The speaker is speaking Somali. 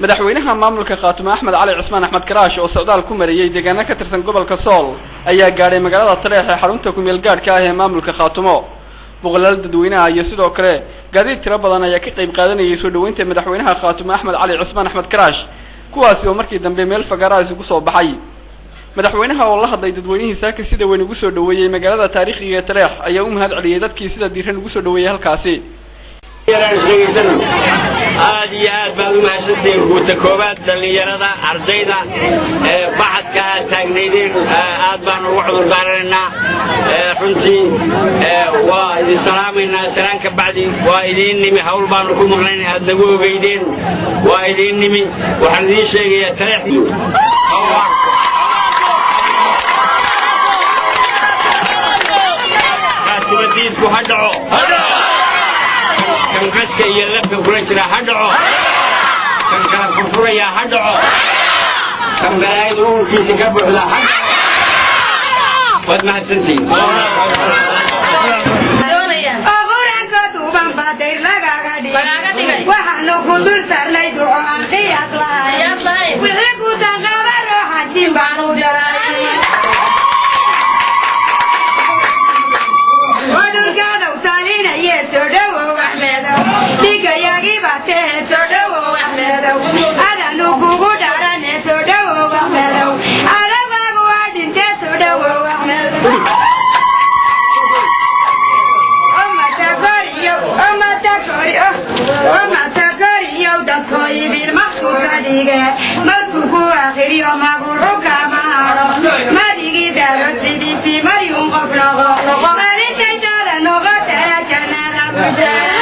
madaxweynaha maamulka Khaatumo Axmed Cali Cismaan Axmed Karaash oo socdaal ku mariyay deegaanka ka tirsan gobolka Sool ayaa gaaray magaalada Taleex ee xarunta ku meel gaarka ah ee maamulka Khaatumo boqolaal dadweynaha iyo sidoo kale gaadiid tiro badan ayaa ka qayb qaadanayay soo dhaweynta madaxweynaha Khaatumo Axmed Cali Cismaan Axmed Karaash kuwaas oo markii dambe meel fagaara isugu soo baxay madaxweynaha oo la hadlay dadweynihiisa ka sida weyn ugu soo dhaweeyay magaalada taariikhiga ee Taleex ayaa u mahad celiyay dadkii sida diiran ugu soo dhaweeyay halkaasi aad iyo aad baan u mahadsantihiin guuta koobaad dhalinyarada ardayda baxadka taagnaydeen aad baan ugu cudur daaranaynaa runtii waa idin salaamaynaa salaan ka bacdi waa idiin nimi hawl baanu ku maqnayn aad nagu ogeydeen waa idiin nimi waxaan idiin sheegayaa Taleex kaasibadiisku ha dhaco kan qaska iyo labka kula jira ha dhaco kan kala furfuraya ha dhaco kan balaayada uurkiisa ka buuxda ha dhaco waad mahadsantihiin waxaanu ku dul saarnay duco aan qiyaas lahayn wixii ku tanqaba rooxajin baanu daray wadurkaadaw taalinaye soo dhowow axmeedow dhigayagii baatee soo dhowow axmeedow adanu kugu dharane soo dhowow axmeedow adabaagu waa dhintee soo dhowow axmeedow omatakoriyow dadkoo idin maqsuudka dhige madku ku akhriyo magucu kama haro madigi daro sidiisii maryun qof noqo marintaytaada noqotala jannada bulshada